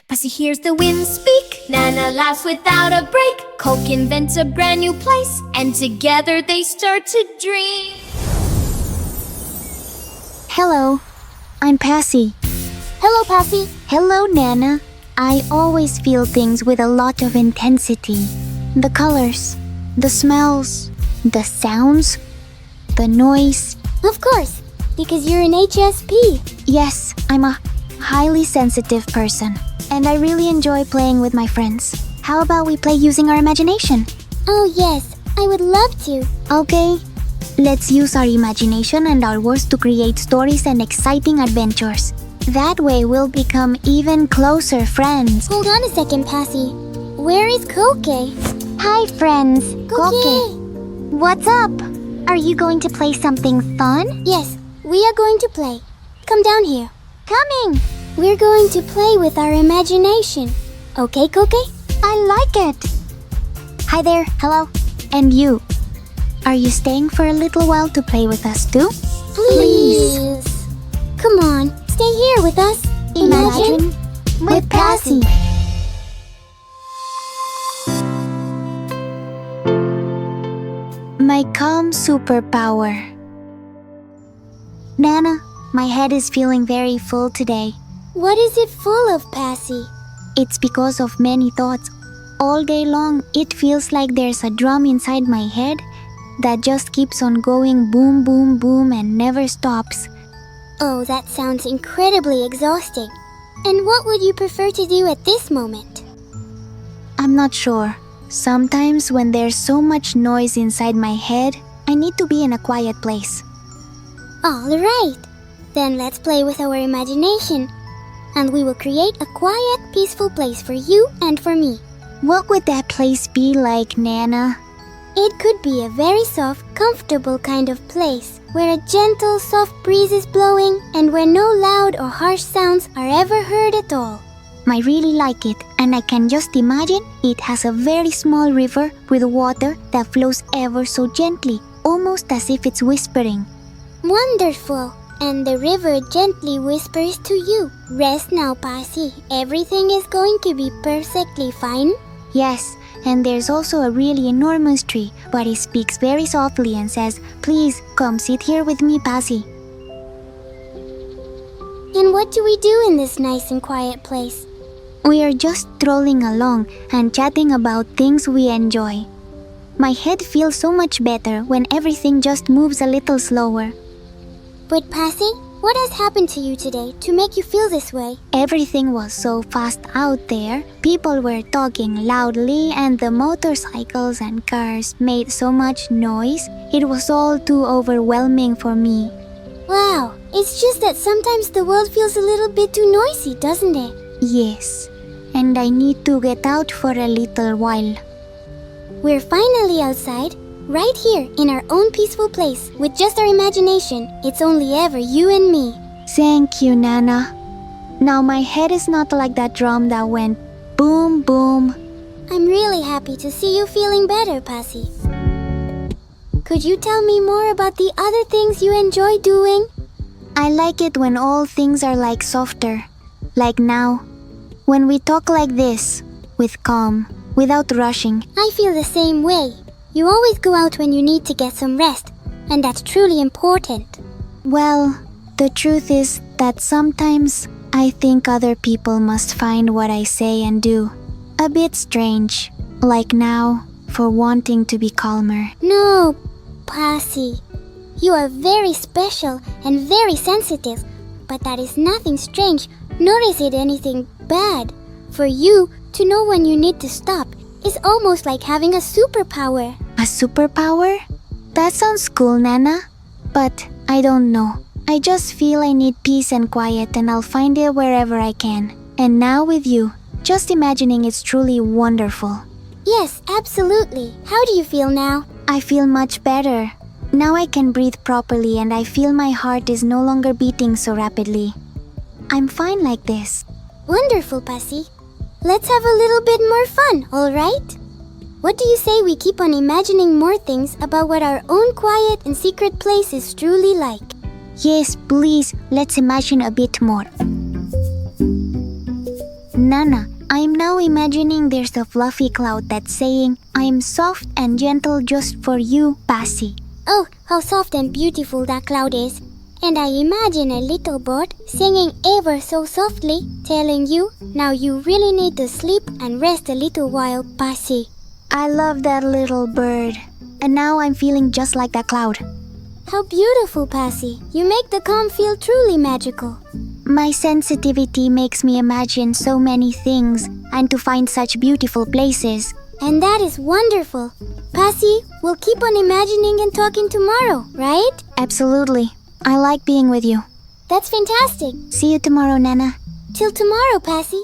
Pasi hears the wind speak, Nana laughs without a break, Coke invents a brand new place, and together they start to dream. Hello, I'm Pasi. Hello, Pasi. Hello, Nana. I always feel things with a lot of intensity. The colors, the smells, the sounds, the noise. Of course, because you're an HSP. Yes, I'm a highly sensitive person, and I really enjoy playing with my friends. How about we play using our imagination? Oh yes, I would love to. Okay, let's use our imagination and our words to create stories and exciting adventures. That way we'll become even closer friends. Hold on a second, Pasi. Where is Coque? Hi, friends. Coque. What's up? Are you going to play something fun? Yes, we are going to play. Come down here. Coming! We're going to play with our imagination. Okay, Coque? I like it. Hi there. Hello. And you? Are you staying for a little while to play with us too? Please. Come on, stay here with us. Imagine with Pasi. My calm superpower. Nana, my head is feeling very full today. What is it full of, Pasi? It's because of many thoughts. All day long, it feels like there's a drum inside my head that just keeps on going boom, boom, boom and never stops. Oh, that sounds incredibly exhausting. And what would you prefer to do at this moment? I'm not sure. Sometimes when there's so much noise inside my head, I need to be in a quiet place. All right. Then let's play with our imagination. And we will create a quiet, peaceful place for you and for me. What would that place be like, Nana? It could be a very soft, comfortable kind of place where a gentle, soft breeze is blowing and where no loud or harsh sounds are ever heard at all. I really like it, and I can just imagine it has a very small river with water that flows ever so gently, almost as if it's whispering. Wonderful! And the river gently whispers to you, "Rest now, Pasi. Everything is going to be perfectly fine." Yes, and there's also a really enormous tree, but it speaks very softly and says, "Please, come sit here with me, Pasi." And what do we do in this nice and quiet place? We are just strolling along and chatting about things we enjoy. My head feels so much better when everything just moves a little slower. But Pasi, what has happened to you today to make you feel this way? Everything was so fast out there. People were talking loudly and the motorcycles and cars made so much noise. It was all too overwhelming for me. Wow, it's just that sometimes the world feels a little bit too noisy, doesn't it? Yes, and I need to get out for a little while. We're finally outside, right here in our own peaceful place with just our imagination. It's only ever you and me. Thank you, Nana. Now my head is not like that drum that went boom, boom. I'm really happy to see you feeling better, Pasi. Could you tell me more about the other things you enjoy doing? I like it when all things are like softer. Like now, when we talk like this, with calm, without rushing. I feel the same way. You always go out when you need to get some rest, and that's truly important. Well, the truth is that sometimes I think other people must find what I say and do a bit strange, like now, for wanting to be calmer. No, Pasi. You are very special and very sensitive, but that is nothing strange, nor is it anything bad. For you to know when you need to stop is almost like having a superpower. A superpower? That sounds cool, Nana. But I don't know. I just feel I need peace and quiet and I'll find it wherever I can. And now with you, just imagining it's truly wonderful. Yes, absolutely. How do you feel now? I feel much better. Now I can breathe properly and I feel my heart is no longer beating so rapidly. I'm fine like this. Wonderful, Pasi. Let's have a little bit more fun, all right? What do you say we keep on imagining more things about what our own quiet and secret place is truly like? Yes, please, let's imagine a bit more. Nana, I'm now imagining there's a fluffy cloud that's saying, I'm soft and gentle just for you, Pasi. Oh, how soft and beautiful that cloud is. And I imagine a little bird singing ever so softly, telling you, now you really need to sleep and rest a little while, Pasi. I love that little bird. And now I'm feeling just like that cloud. How beautiful, Pasi. You make the calm feel truly magical. My sensitivity makes me imagine so many things and to find such beautiful places. And that is wonderful. Pasi, we'll keep on imagining and talking tomorrow, right? Absolutely. I like being with you. That's fantastic. See you tomorrow, Nana. Till tomorrow, Pasi.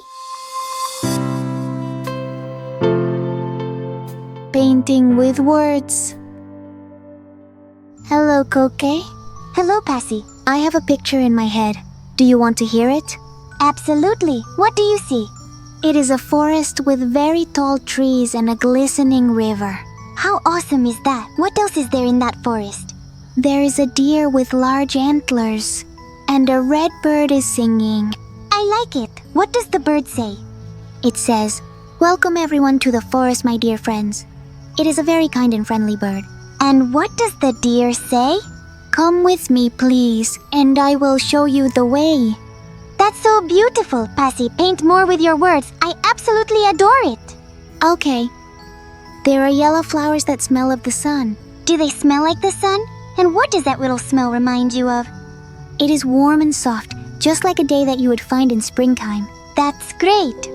Painting with words. Hello, Coque. Hello, Pasi. I have a picture in my head. Do you want to hear it? Absolutely. What do you see? It is a forest with very tall trees and a glistening river. How awesome is that? What else is there in that forest? There is a deer with large antlers, and a red bird is singing. I like it. What does the bird say? It says, "Welcome everyone to the forest, my dear friends." It is a very kind and friendly bird. And what does the deer say? Come with me, please, and I will show you the way. That's so beautiful, Pasi. Paint more with your words. I absolutely adore it. Okay. There are yellow flowers that smell of the sun. Do they smell like the sun? And what does that little smell remind you of? It is warm and soft, just like a day that you would find in springtime. That's great.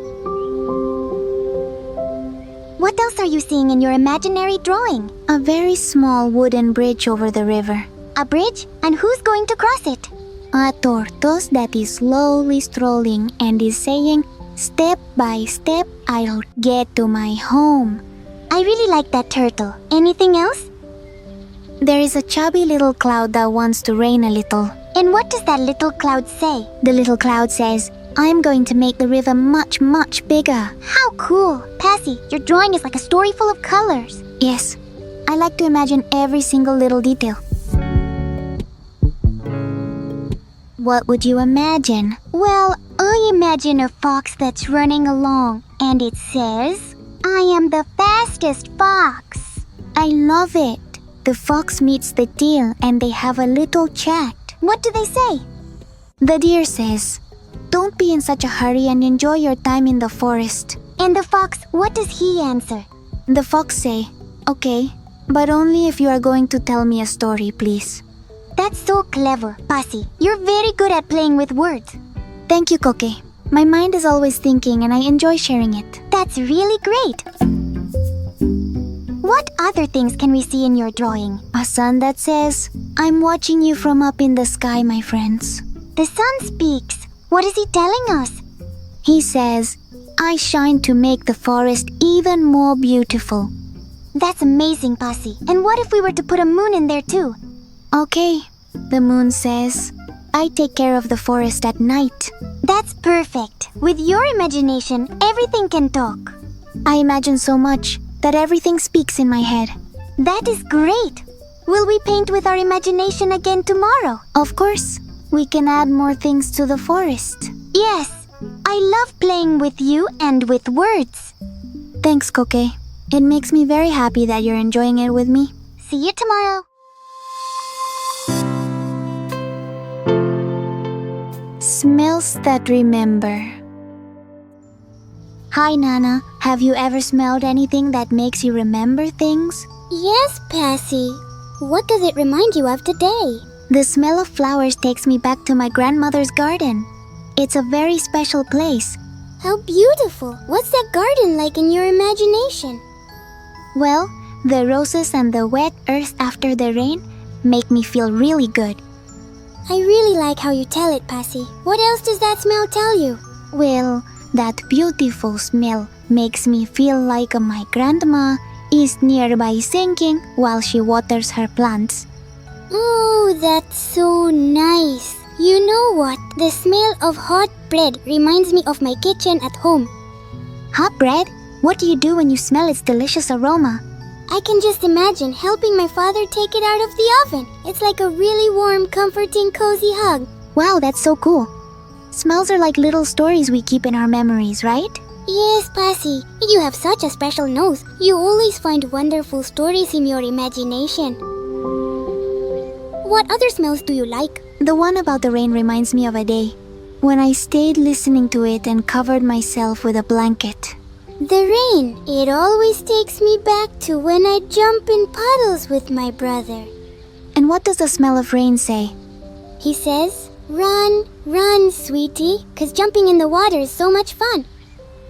What else are you seeing in your imaginary drawing? A very small wooden bridge over the river. A bridge? And who's going to cross it? A tortoise that is slowly strolling and is saying, "Step by step, I'll get to my home." I really like that turtle. Anything else? There is a chubby little cloud that wants to rain a little. And what does that little cloud say? The little cloud says, "I'm going to make the river much, much bigger." How cool! Pasi, your drawing is like a story full of colors. Yes, I like to imagine every single little detail. What would you imagine? Well, I imagine a fox that's running along, and it says, "I am the fastest fox." I love it. The fox meets the deer and they have a little chat. What do they say? The deer says, "Don't be in such a hurry and enjoy your time in the forest." And the fox, what does he answer? The fox say, "Okay, but only if you are going to tell me a story, please." That's so clever, Pasi. You're very good at playing with words. Thank you, Coque. My mind is always thinking and I enjoy sharing it. That's really great. What other things can we see in your drawing? A sun that says, "I'm watching you from up in the sky, my friends." The sun speaks. What is he telling us? He says, "I shine to make the forest even more beautiful." That's amazing, Pasi. And what if we were to put a moon in there too? Okay, the moon says, "I take care of the forest at night." That's perfect. With your imagination, everything can talk. I imagine so much that everything speaks in my head. That is great. Will we paint with our imagination again tomorrow? Of course, we can add more things to the forest. Yes, I love playing with you and with words. Thanks, Coque. It makes me very happy that you're enjoying it with me. See you tomorrow. Smells that remember. Hi, Nana. Have you ever smelled anything that makes you remember things? Yes, Pasi. What does it remind you of today? The smell of flowers takes me back to my grandmother's garden. It's a very special place. How beautiful. What's that garden like in your imagination? Well, the roses and the wet earth after the rain make me feel really good. I really like how you tell it, Pasi. What else does that smell tell you? Well, that beautiful smell makes me feel like my grandma is nearby singing while she waters her plants. Oh, that's so nice. You know what? The smell of hot bread reminds me of my kitchen at home. Hot bread? What do you do when you smell its delicious aroma? I can just imagine helping my father take it out of the oven. It's like a really warm, comforting, cozy hug. Wow, that's so cool. Smells are like little stories we keep in our memories, right? Yes, Pasi, you have such a special nose. You always find wonderful stories in your imagination. What other smells do you like? The one about the rain reminds me of a day when I stayed listening to it and covered myself with a blanket. The rain. It always takes me back to when I jump in puddles with my brother. And what does the smell of rain say? He says, "Run, run, sweetie, 'cause jumping in the water is so much fun."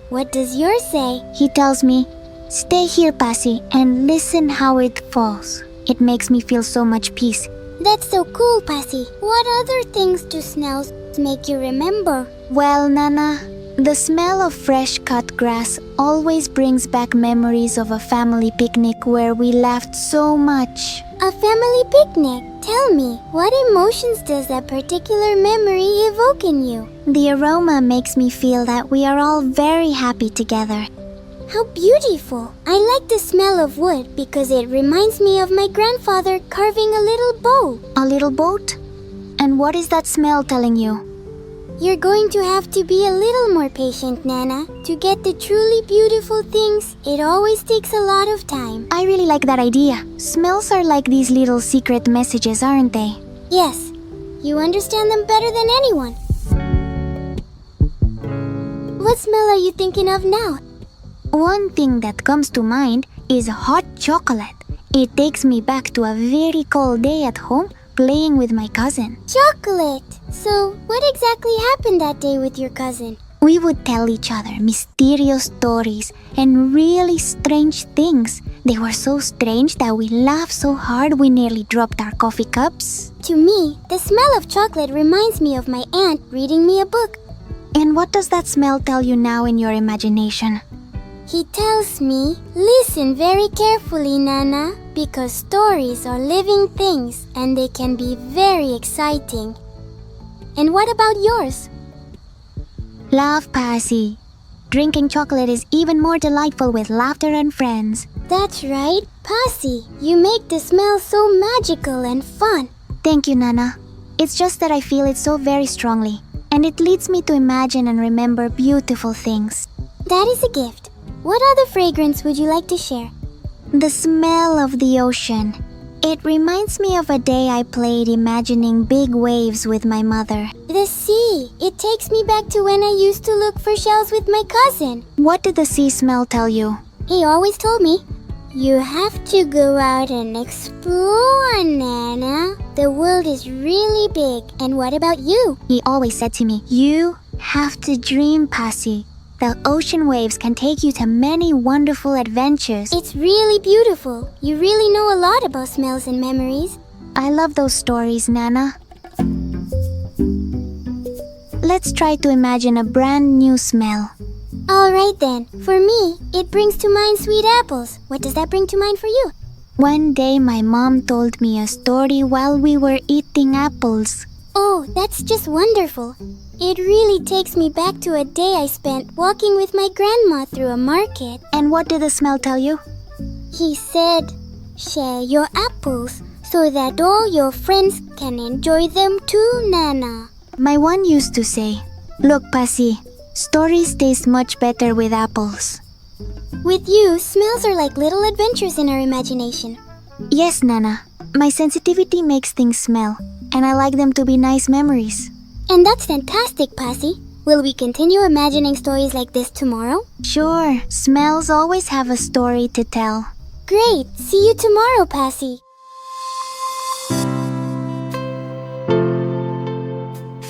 What does yours say? He tells me, "Stay here, Pasi, and listen how it falls." It makes me feel so much peace. That's so cool, Pasi. What other things do smells make you remember? Well, Nana, the smell of fresh cut grass always brings back memories of a family picnic where we laughed so much. A family picnic? Tell me, what emotions does that particular memory evoke in you? The aroma makes me feel that we are all very happy together. How beautiful! I like the smell of wood because it reminds me of my grandfather carving a little boat. A little boat? And what is that smell telling you? You're going to have to be a little more patient, Nana. To get the truly beautiful things, it always takes a lot of time. I really like that idea. Smells are like these little secret messages, aren't they? Yes, you understand them better than anyone. What smell are you thinking of now? One thing that comes to mind is hot chocolate. It takes me back to a very cold day at home playing with my cousin. Chocolate! So, what exactly happened that day with your cousin? We would tell each other mysterious stories and really strange things. They were so strange that we laughed so hard we nearly dropped our coffee cups. To me, the smell of chocolate reminds me of my aunt reading me a book. And what does that smell tell you now in your imagination? He tells me, listen very carefully, Nana, because stories are living things and they can be very exciting. And what about yours? Love, Pasi. Drinking chocolate is even more delightful with laughter and friends. That's right, Pasi. You make the smell so magical and fun. Thank you, Nana. It's just that I feel it so very strongly, and it leads me to imagine and remember beautiful things. That is a gift. What other fragrance would you like to share? The smell of the ocean. It reminds me of a day I played imagining big waves with my mother. The sea. It takes me back to when I used to look for shells with my cousin. What did the sea smell tell you? He always told me, you have to go out and explore, Nana. The world is really big. And what about you? He always said to me, you have to dream, Pasi. The ocean waves can take you to many wonderful adventures. It's really beautiful. You really know a lot about smells and memories. I love those stories, Nana. Let's try to imagine a brand new smell. Alright then. For me, it brings to mind sweet apples. What does that bring to mind for you? One day my mom told me a story while we were eating apples. Oh, that's just wonderful. It really takes me back to a day I spent walking with my grandma through a market. And what did the smell tell you? He said, share your apples so that all your friends can enjoy them too, Nana. My one used to say, look, Pasi, stories taste much better with apples. With you, smells are like little adventures in our imagination. Yes, Nana. My sensitivity makes things smell, and I like them to be nice memories. And that's fantastic, Pasi. Will we continue imagining stories like this tomorrow? Sure. Smells always have a story to tell. Great. See you tomorrow, Pasi.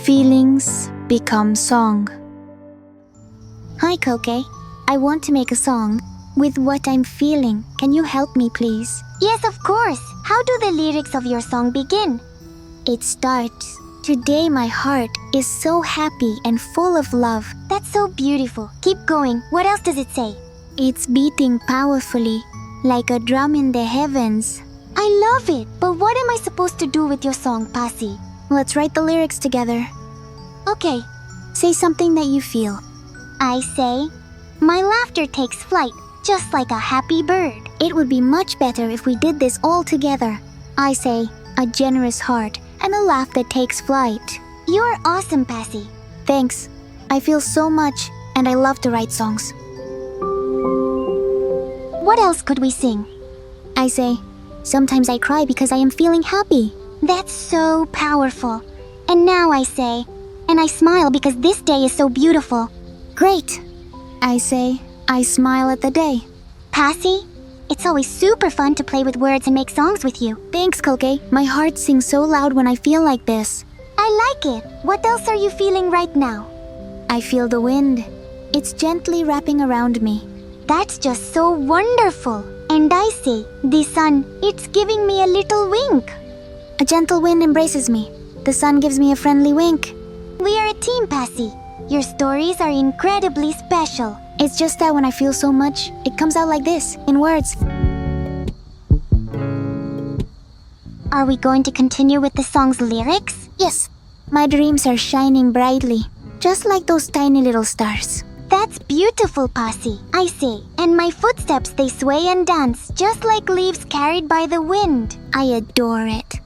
Feelings become song. Hi, Coque. I want to make a song with what I'm feeling. Can you help me, please? Yes, of course. How do the lyrics of your song begin? It starts, today my heart is so happy and full of love. That's so beautiful. Keep going. What else does it say? It's beating powerfully, like a drum in the heavens. I love it. But what am I supposed to do with your song, Pasi? Let's write the lyrics together. Okay. Say something that you feel. I say, my laughter takes flight, just like a happy bird. It would be much better if we did this all together. I say, a generous heart and a laugh that takes flight. You're awesome, Pasi. Thanks. I feel so much, and I love to write songs. What else could we sing? I say, sometimes I cry because I am feeling happy. That's so powerful. And now I say, and I smile because this day is so beautiful. Great. I say, I smile at the day. Pasi, it's always super fun to play with words and make songs with you. Thanks, Coque. My heart sings so loud when I feel like this. I like it. What else are you feeling right now? I feel the wind. It's gently wrapping around me. That's just so wonderful. And I say, the sun, it's giving me a little wink. A gentle wind embraces me. The sun gives me a friendly wink. We are a team, Pasi. Your stories are incredibly special. It's just that when I feel so much, it comes out like this, in words. Are we going to continue with the song's lyrics? Yes. My dreams are shining brightly, just like those tiny little stars. That's beautiful, Pasi, I say. And my footsteps, they sway and dance, just like leaves carried by the wind. I adore it.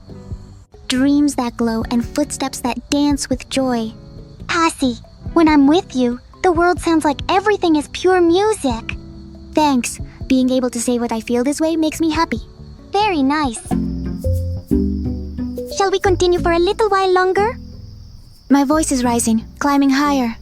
Dreams that glow and footsteps that dance with joy. Pasi, when I'm with you, the world sounds like everything is pure music. Thanks. Being able to say what I feel this way makes me happy. Very nice. Shall we continue for a little while longer? My voice is rising, climbing higher,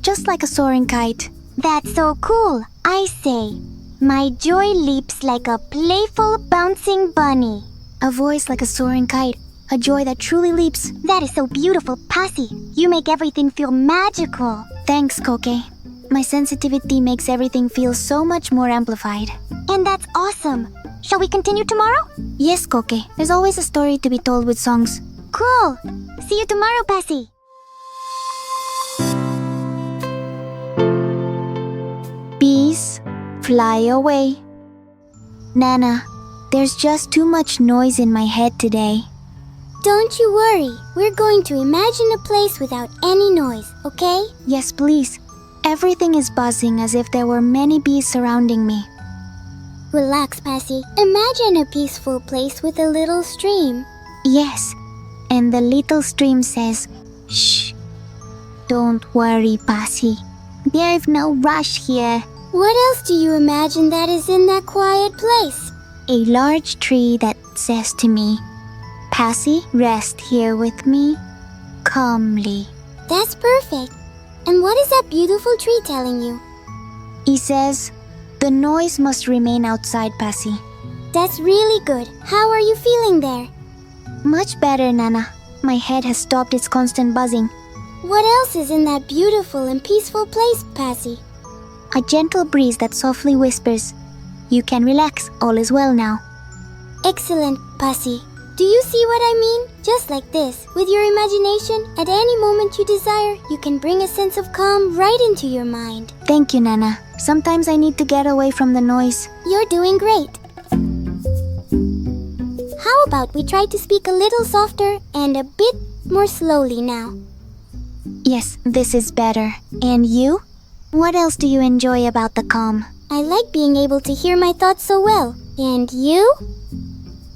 just like a soaring kite. That's so cool, I say. My joy leaps like a playful bouncing bunny. A voice like a soaring kite, a joy that truly leaps. That is so beautiful, Pasi. You make everything feel magical. Thanks, Coque. My sensitivity makes everything feel so much more amplified. And that's awesome. Shall we continue tomorrow? Yes, Coque. There's always a story to be told with songs. Cool. See you tomorrow, Pasi. Bees fly away. Nana, there's just too much noise in my head today. Don't you worry. We're going to imagine a place without any noise, okay? Yes, please. Everything is buzzing as if there were many bees surrounding me. Relax, Pasi. Imagine a peaceful place with a little stream. Yes, and the little stream says, shh. Don't worry, Pasi. There's no rush here. What else do you imagine that is in that quiet place? A large tree that says to me, Pasi, rest here with me, calmly. That's perfect. And what is that beautiful tree telling you? He says, the noise must remain outside, Pasi. That's really good. How are you feeling there? Much better, Nana. My head has stopped its constant buzzing. What else is in that beautiful and peaceful place, Pasi? A gentle breeze that softly whispers, you can relax, all is well now. Excellent, Pasi. Do you see what I mean? Just like this, with your imagination, at any moment you desire, you can bring a sense of calm right into your mind. Thank you, Nana. Sometimes I need to get away from the noise. You're doing great. How about we try to speak a little softer and a bit more slowly now? Yes, this is better. And you? What else do you enjoy about the calm? I like being able to hear my thoughts so well. And you?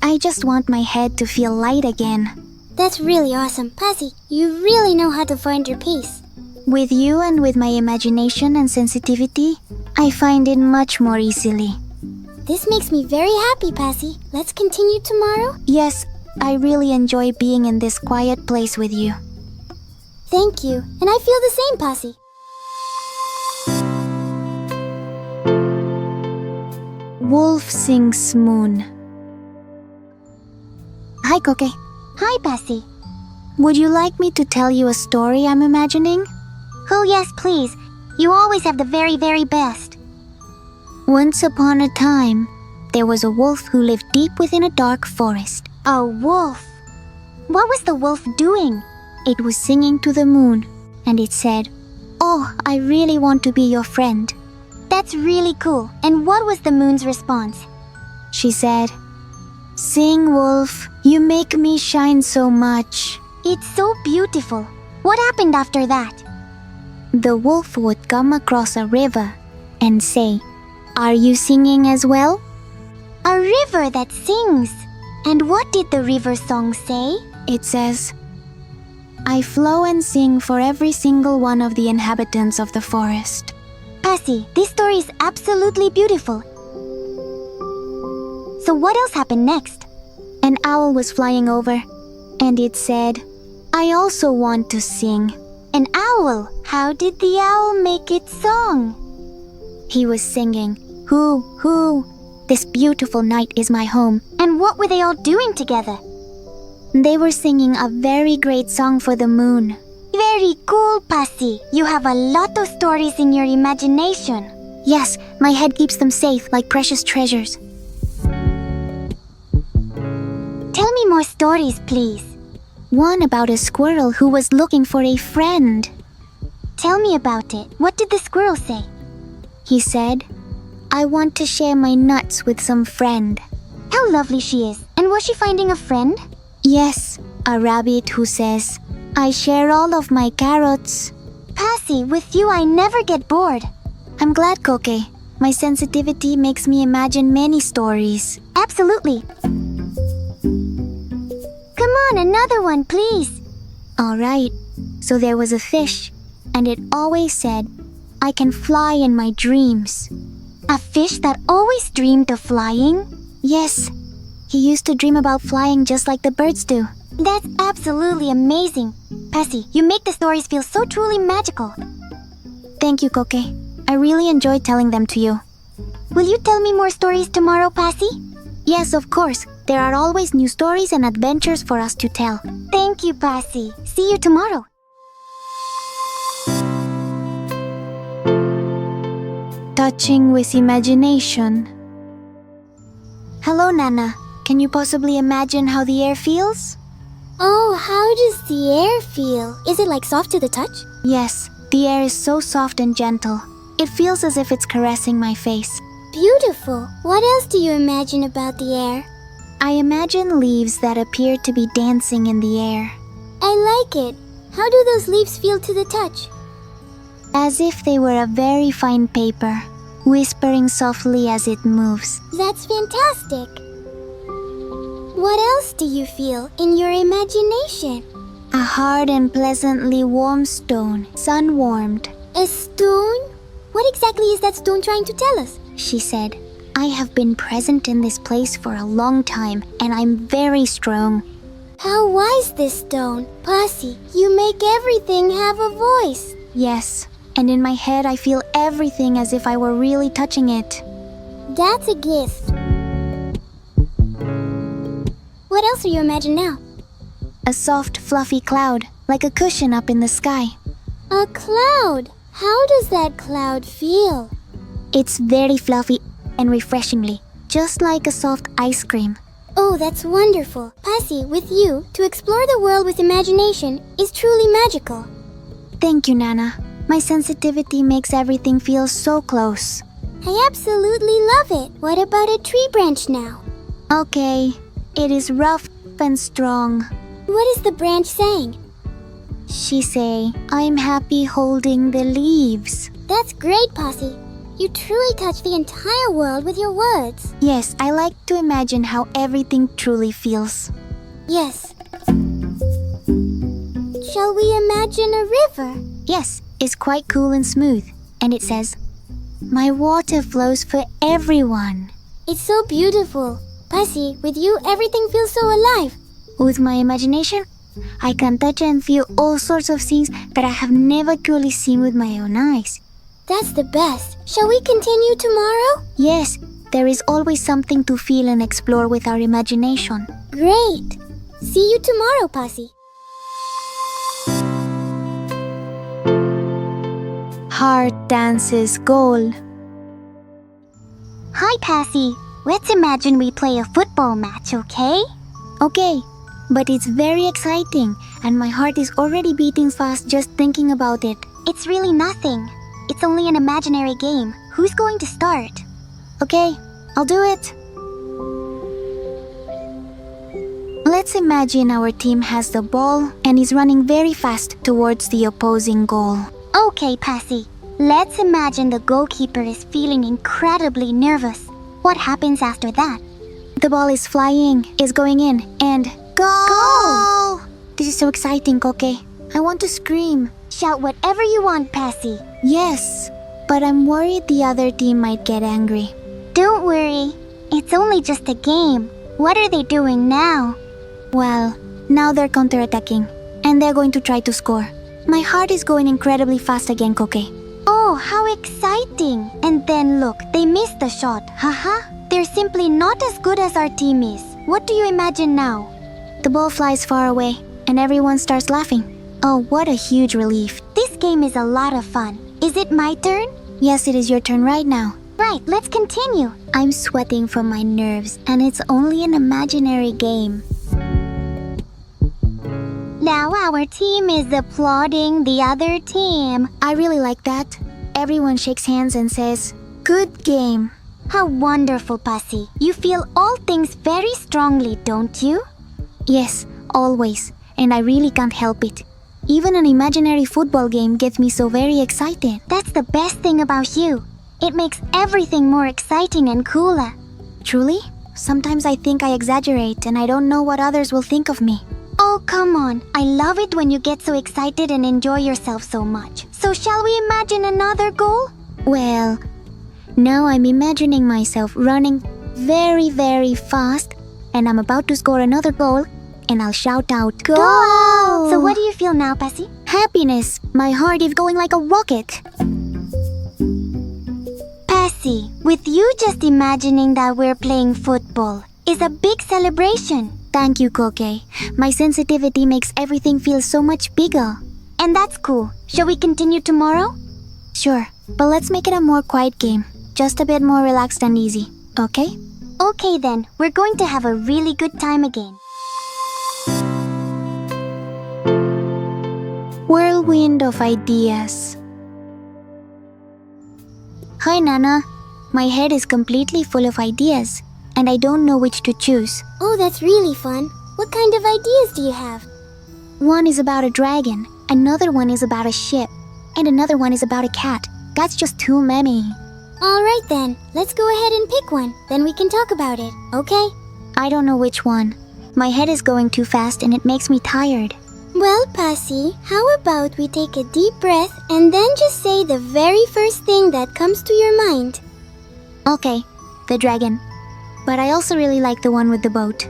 I just want my head to feel light again. That's really awesome. Pasi, you really know how to find your peace. With you and with my imagination and sensitivity, I find it much more easily. This makes me very happy, Pasi. Let's continue tomorrow? Yes, I really enjoy being in this quiet place with you. Thank you. And I feel the same, Pasi. Wolf sings moon. Hi, Coque. Hi, Pasi. Would you like me to tell you a story I'm imagining? Oh, yes, please. You always have the very, very best. Once upon a time, there was a wolf who lived deep within a dark forest. A wolf? What was the wolf doing? It was singing to the moon, and it said, "Oh, I really want to be your friend." That's really cool. And what was the moon's response? She said, "Sing, wolf, you make me shine so much." It's so beautiful. What happened after that? The wolf would come across a river and say, "Are you singing as well?" A river that sings. And what did the river song say? It says, I flow and sing for every single one of the inhabitants of the forest. Pasi, this story is absolutely beautiful. So what else happened next? An owl was flying over, and it said, I also want to sing. An owl? How did the owl make its song? He was singing, hoo, hoo, this beautiful night is my home. And what were they all doing together? They were singing a very great song for the moon. Very cool, Pasi. You have a lot of stories in your imagination. Yes, my head keeps them safe like precious treasures. Tell me more stories, please. One about a squirrel who was looking for a friend. Tell me about it. What did the squirrel say? He said, I want to share my nuts with some friend. How lovely she is. And was she finding a friend? Yes, a rabbit who says, I share all of my carrots. Pasi, with you I never get bored. I'm glad, Coque. My sensitivity makes me imagine many stories. Absolutely. Come on, another one, please. All right. So there was a fish, and it always said, I can fly in my dreams. A fish that always dreamed of flying? Yes. He used to dream about flying just like the birds do. That's absolutely amazing. Pasi, you make the stories feel so truly magical. Thank you, Coque. I really enjoyed telling them to you. Will you tell me more stories tomorrow, Pasi? Yes, of course. There are always new stories and adventures for us to tell. Thank you, Pasi. See you tomorrow. Touching with imagination. Hello, Nana. Can you possibly imagine how the air feels? Oh, how does the air feel? Is it like soft to the touch? Yes, the air is so soft and gentle. It feels as if it's caressing my face. Beautiful. What else do you imagine about the air? I imagine leaves that appear to be dancing in the air. I like it. How do those leaves feel to the touch? As if they were a very fine paper, whispering softly as it moves. That's fantastic. What else do you feel in your imagination? A hard and pleasantly warm stone, sun-warmed. A stone? What exactly is that stone trying to tell us? She said, I have been present in this place for a long time, and I'm very strong. How wise this stone. Pasi, you make everything have a voice. Yes, and in my head I feel everything as if I were really touching it. That's a gift. What else do you imagine now? A soft, fluffy cloud, like a cushion up in the sky. A cloud? How does that cloud feel? It's very fluffy and refreshingly, just like a soft ice cream. Oh, that's wonderful. Pasi, with you, to explore the world with imagination is truly magical. Thank you, Nana. My sensitivity makes everything feel so close. I absolutely love it. What about a tree branch now? Okay, it is rough and strong. What is the branch saying? She say, I'm happy holding the leaves. That's great, Pasi. You truly touch the entire world with your words. Yes, I like to imagine how everything truly feels. Yes. Shall we imagine a river? Yes, it's quite cool and smooth. And it says, my water flows for everyone. It's so beautiful. Pasi, with you, everything feels so alive. With my imagination, I can touch and feel all sorts of things that I have never truly seen with my own eyes. That's the best. Shall we continue tomorrow? Yes, there is always something to feel and explore with our imagination. Great. See you tomorrow, Pasi. Heart dances goal. Hi, Pasi. Let's imagine we play a football match, okay? Okay, but it's very exciting and my heart is already beating fast just thinking about it. It's really nothing. It's only an imaginary game. Who's going to start? Okay, I'll do it. Let's imagine our team has the ball and is running very fast towards the opposing goal. Okay, Pasi. Let's imagine the goalkeeper is feeling incredibly nervous. What happens after that? The ball is flying, is going in, and goal! Did you so exciting, Coque. I want to scream. Shout whatever you want, Pasi. Yes, but I'm worried the other team might get angry. Don't worry. It's only just a game. What are they doing now? Well, now they're counterattacking, and they're going to try to score. My heart is going incredibly fast again, Coque. Oh, how exciting! And then look, they missed the shot. Haha. They're simply not as good as our team is. What do you imagine now? The ball flies far away, and everyone starts laughing. Oh, what a huge relief. This game is a lot of fun. Is it my turn? Yes, it is your turn right now. Right, let's continue. I'm sweating from my nerves, and it's only an imaginary game. Now our team is applauding the other team. I really like that. Everyone shakes hands and says, "Good game." How wonderful, Pasi. You feel all things very strongly, don't you? Yes, always, and I really can't help it. Even an imaginary football game gets me so very excited. That's the best thing about you. It makes everything more exciting and cooler. Truly? Sometimes I think I exaggerate and I don't know what others will think of me. Oh, come on. I love it when you get so excited and enjoy yourself so much. So shall we imagine another goal? Well, now I'm imagining myself running very, very fast, and I'm about to score another goal, and I'll shout out, "Goal!" So what do you feel now, Pasi? Happiness! My heart is going like a rocket. Pasi, with you just imagining that we're playing football is a big celebration. Thank you, Coque. My sensitivity makes everything feel so much bigger. And that's cool. Shall we continue tomorrow? Sure, but let's make it a more quiet game. Just a bit more relaxed and easy, okay? Okay then, we're going to have a really good time again. Whirlwind of ideas. Hi, Nana. My head is completely full of ideas, and I don't know which to choose. Oh, that's really fun. What kind of ideas do you have? One is about a dragon, another one is about a ship, and another one is about a cat. That's just too many. Alright then, let's go ahead and pick one. Then we can talk about it, okay? I don't know which one. My head is going too fast and it makes me tired. Well, Pasi, how about we take a deep breath and then just say the very first thing that comes to your mind? Okay, the dragon. But I also really like the one with the boat.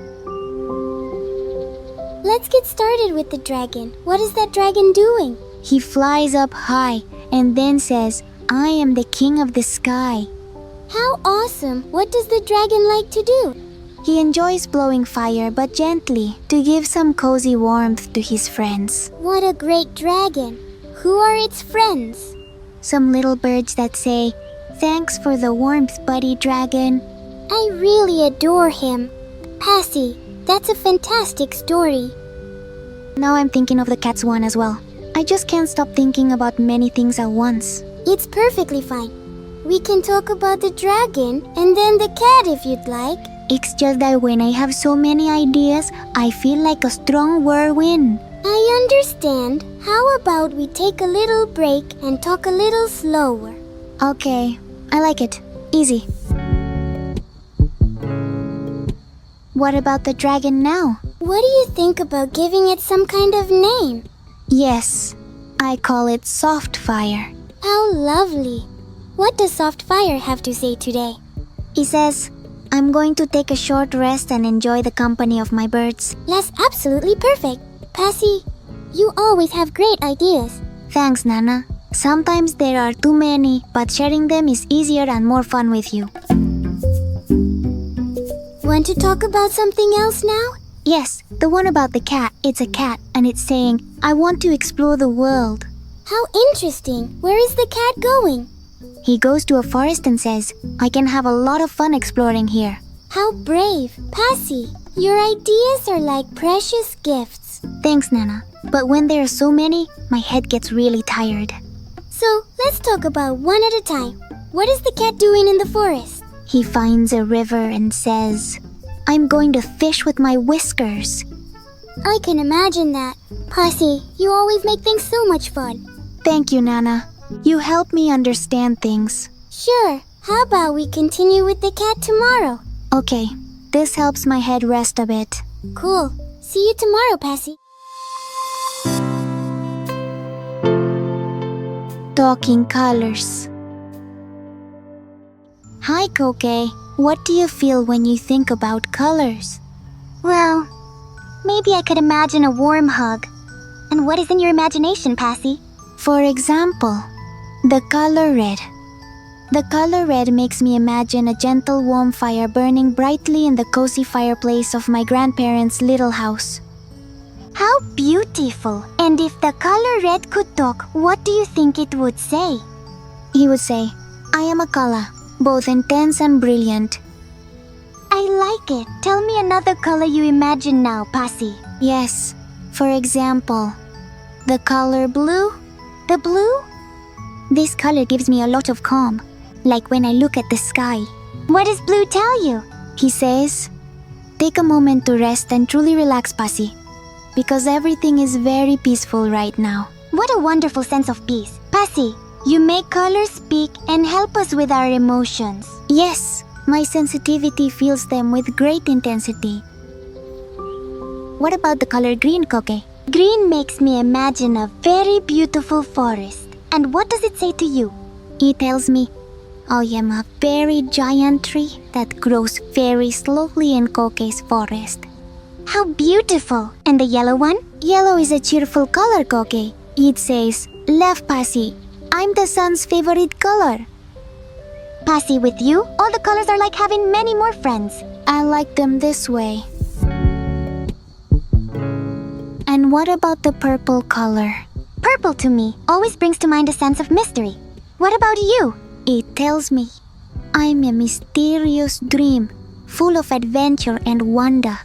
Let's get started with the dragon. What is that dragon doing? He flies up high and then says, "I am the king of the sky." How awesome! What does the dragon like to do? He enjoys blowing fire, but gently, to give some cozy warmth to his friends. What a great dragon! Who are its friends? Some little birds that say, "Thanks for the warmth, buddy dragon." I really adore him. Pasi, that's a fantastic story. Now I'm thinking of the cat's one as well. I just can't stop thinking about many things at once. It's perfectly fine. We can talk about the dragon and then the cat if you'd like. It's just that when I have so many ideas, I feel like a strong whirlwind. I understand. How about we take a little break and talk a little slower? Okay, I like it. Easy. What about the dragon now? What do you think about giving it some kind of name? Yes, I call it Soft Fire. How lovely. What does Soft Fire have to say today? He says, "I'm going to take a short rest and enjoy the company of my birds." That's absolutely perfect. Pasi, you always have great ideas. Thanks, Nana. Sometimes there are too many, but sharing them is easier and more fun with you. Want to talk about something else now? Yes, the one about the cat. It's a cat, and it's saying, "I want to explore the world." How interesting. Where is the cat going? He goes to a forest and says, "I can have a lot of fun exploring here." How brave. Pasi, your ideas are like precious gifts. Thanks, Nana. But when there are so many, my head gets really tired. So, let's talk about one at a time. What is the cat doing in the forest? He finds a river and says, "I'm going to fish with my whiskers." I can imagine that. Pasi, you always make things so much fun. Thank you, Nana. You help me understand things. Sure. How about we continue with the cat tomorrow? Okay, this helps my head rest a bit. Cool. See you tomorrow, Pasi. Talking colors. Hi, Coque. What do you feel when you think about colors? Well, maybe I could imagine a warm hug. And what is in your imagination, Pasi? For example, the color red. The color red makes me imagine a gentle warm fire burning brightly in the cozy fireplace of my grandparents' little house. How beautiful! And if the color red could talk, what do you think it would say? He would say, I am a color, both intense and brilliant. I like it. Tell me another color you imagine now, Pasi. Yes, for example, the color blue. The blue? This color gives me a lot of calm, like when I look at the sky. What does blue tell you? He says, take a moment to rest and truly relax, Pasi, because everything is very peaceful right now. What a wonderful sense of peace. Pasi, you make colors speak and help us with our emotions. Yes, my sensitivity feels them with great intensity. What about the color green, Coque? Green makes me imagine a very beautiful forest. And what does it say to you? It tells me, I am a very giant tree that grows very slowly in Coque's forest. How beautiful! And the yellow one? Yellow is a cheerful color, Coque. It says, love, Pasi. I'm the sun's favorite color. Pasi, with you, all the colors are like having many more friends. I like them this way. And what about the purple color? Purple to me always brings to mind a sense of mystery. What about you? It tells me I'm a mysterious dream, full of adventure and wonder.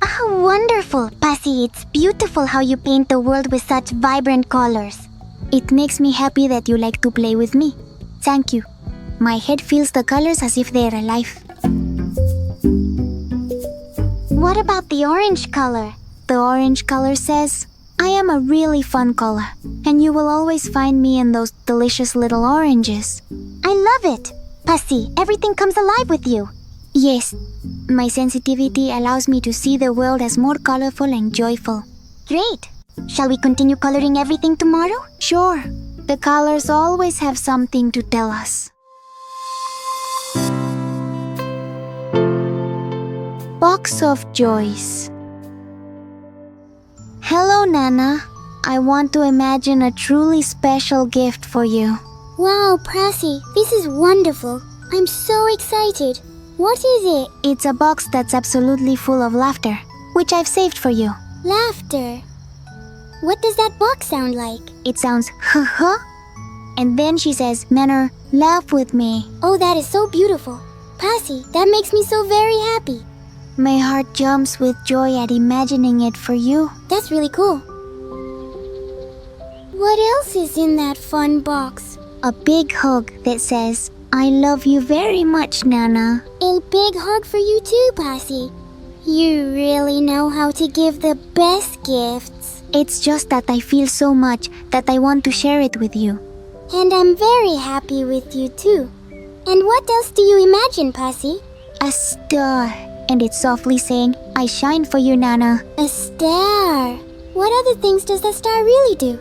How wonderful! Pasi, it's beautiful how you paint the world with such vibrant colors. It makes me happy that you like to play with me. Thank you. My head feels the colors as if they're alive. What about the orange color? The orange color says, I am a really fun color, and you will always find me in those delicious little oranges. I love it! Pasi, everything comes alive with you. Yes, my sensitivity allows me to see the world as more colorful and joyful. Great! Shall we continue coloring everything tomorrow? Sure, the colors always have something to tell us. Box of Joys. Hello, Nana. I want to imagine a truly special gift for you. Wow, Pasi, this is wonderful. I'm so excited. What is it? It's a box that's absolutely full of laughter, which I've saved for you. Laughter. What does that box sound like? It sounds ha. And then she says, Nana, laugh with me. Oh, that is so beautiful. Pasi, that makes me so very happy. My heart jumps with joy at imagining it for you. That's really cool. What else is in that fun box? A big hug that says, I love you very much, Nana. A big hug for you too, Pasi. You really know how to give the best gifts. It's just that I feel so much that I want to share it with you. And I'm very happy with you too. And what else do you imagine, Pasi? A star. And it's softly saying, I shine for you, Nana. A star. What other things does the star really do?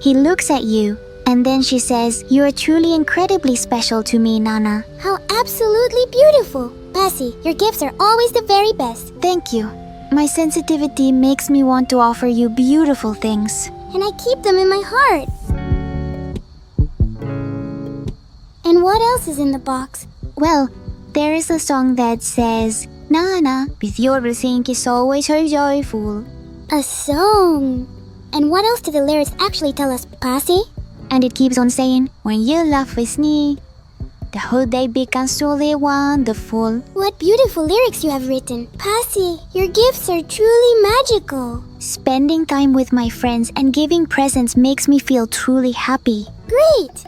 He looks at you, and then she says, you are truly incredibly special to me, Nana. How absolutely beautiful. Pasi, your gifts are always the very best. Thank you. My sensitivity makes me want to offer you beautiful things. And I keep them in my heart. And what else is in the box? Well, there is a song that says, Nana, with your everything is always so joyful. A song. And what else do the lyrics actually tell us, Pasi? And it keeps on saying, when you laugh with me, the whole day becomes truly wonderful. What beautiful lyrics you have written. Pasi, your gifts are truly magical. Spending time with my friends and giving presents makes me feel truly happy. Great!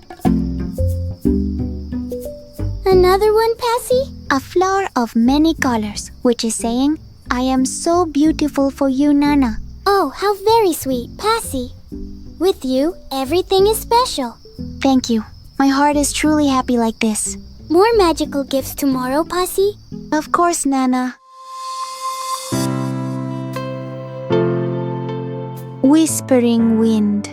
Another one, Pasi? A flower of many colors, which is saying, I am so beautiful for you, Nana. Oh, how very sweet, Pasi. With you, everything is special. Thank you. My heart is truly happy like this. More magical gifts tomorrow, Pasi? Of course, Nana. Whispering Wind.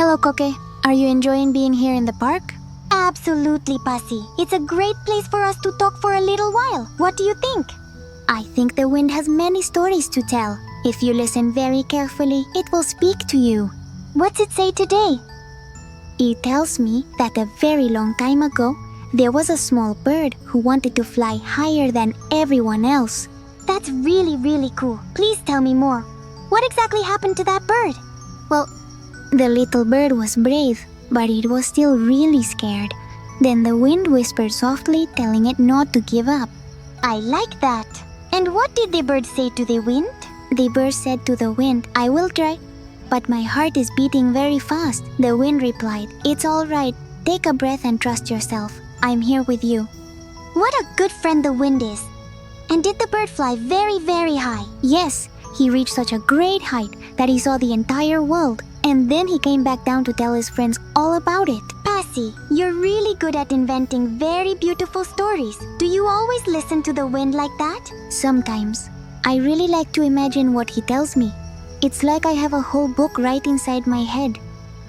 Hello, Coque. Are you enjoying being here in the park? Absolutely, Pasi. It's a great place for us to talk for a little while. What do you think? I think the wind has many stories to tell. If you listen very carefully, it will speak to you. What's it say today? It tells me that a very long time ago, there was a small bird who wanted to fly higher than everyone else. That's really, really cool. Please tell me more. What exactly happened to that bird? Well, the little bird was brave, but it was still really scared. Then the wind whispered softly, telling it not to give up. I like that. And what did the bird say to the wind? The bird said to the wind, I will try, but my heart is beating very fast. The wind replied, it's all right. Take a breath and trust yourself. I'm here with you. What a good friend the wind is. And did the bird fly very, very high? Yes, he reached such a great height that he saw the entire world. And then he came back down to tell his friends all about it. Pasi, you're really good at inventing very beautiful stories. Do you always listen to the wind like that? Sometimes. I really like to imagine what he tells me. It's like I have a whole book right inside my head.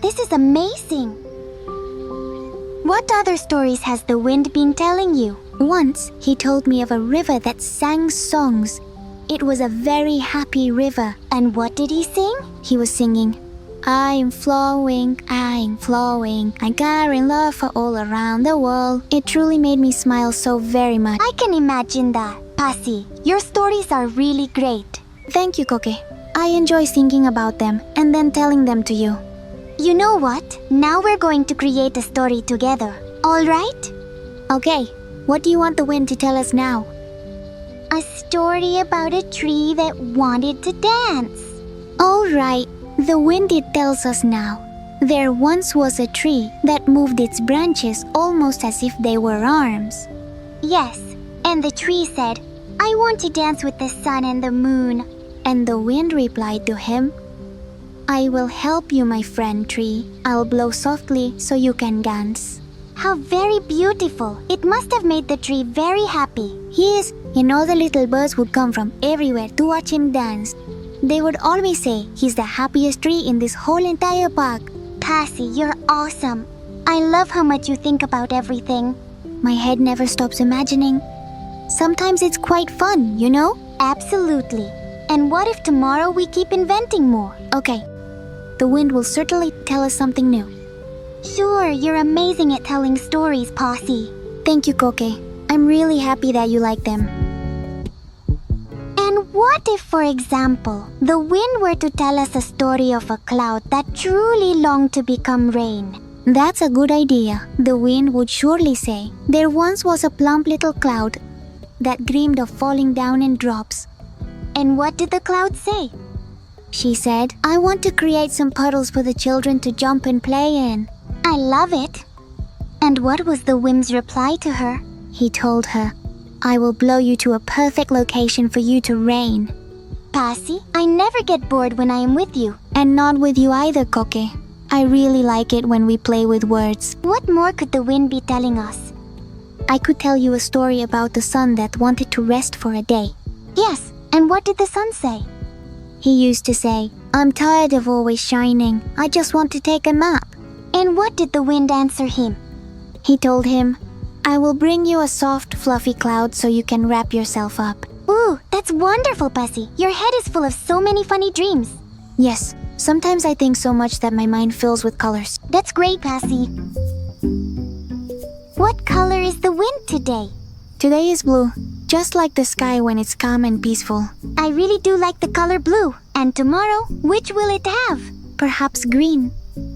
This is amazing. What other stories has the wind been telling you? Once, he told me of a river that sang songs. It was a very happy river. And what did he sing? He was singing, I'm flowing, I carry love for all around the world. It truly made me smile so very much. I can imagine that. Pasi, your stories are really great. Thank you, Coque. I enjoy thinking about them and then telling them to you. You know what? Now we're going to create a story together. All right? Okay, what do you want the wind to tell us now? A story about a tree that wanted to dance. All right, the wind it tells us now. There once was a tree that moved its branches almost as if they were arms. Yes, and the tree said, I want to dance with the sun and the moon. And the wind replied to him, I will help you, my friend tree. I'll blow softly so you can dance. How very beautiful. It must have made the tree very happy. Yes, and all the little birds would come from everywhere to watch him dance. They would always say he's the happiest tree in this whole entire park. Pasi, you're awesome. I love how much you think about everything. My head never stops imagining. Sometimes it's quite fun, you know? Absolutely. And what if tomorrow we keep inventing more? Okay. The wind will certainly tell us something new. Sure, you're amazing at telling stories, Pasi. Thank you, Coque. I'm really happy that you like them. And what if, for example, the wind were to tell us a story of a cloud that truly longed to become rain? That's a good idea. The wind would surely say, there once was a plump little cloud that dreamed of falling down in drops. And what did the cloud say? She said, I want to create some puddles for the children to jump and play in. I love it. And what was the wind's reply to her? He told her, I will blow you to a perfect location for you to reign. Pasi, I never get bored when I am with you. And not with you either, Coque. I really like it when we play with words. What more could the wind be telling us? I could tell you a story about the sun that wanted to rest for a day. Yes, and what did the sun say? He used to say, I'm tired of always shining. I just want to take a nap. And what did the wind answer him? He told him, I will bring you a soft, fluffy cloud so you can wrap yourself up. Ooh, that's wonderful, Pasi. Your head is full of so many funny dreams. Yes, sometimes I think so much that my mind fills with colors. That's great, Pasi. What color is the wind today? Today is blue, just like the sky when it's calm and peaceful. I really do like the color blue. And tomorrow, which will it have? Perhaps green,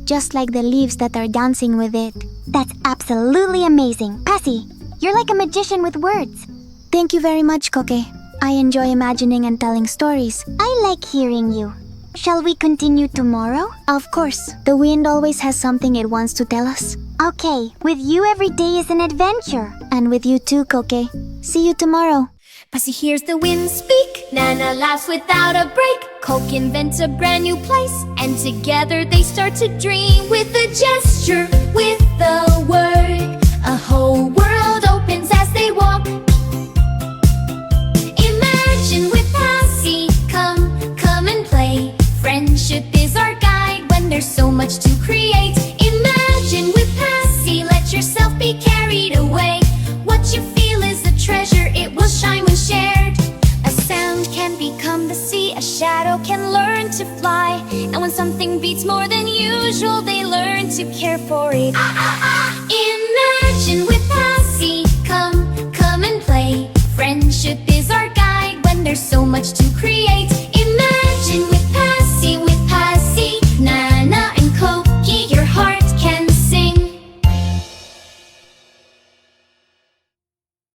just like the leaves that are dancing with it. That's absolutely amazing. Pasi, you're like a magician with words. Thank you very much, Coque. I enjoy imagining and telling stories. I like hearing you. Shall we continue tomorrow? Of course. The wind always has something it wants to tell us. Okay, with you every day is an adventure. And with you too, Coque. See you tomorrow. Pasi hears the wind speak, Nana laughs without a break, Coke invents a brand new place, and together they start to dream. With a gesture, with a word, a whole world opens as they walk. Imagine with Pasi, come and play. Friendship is our guide when there's so much to create. something beats more than usual, they learn to care for it.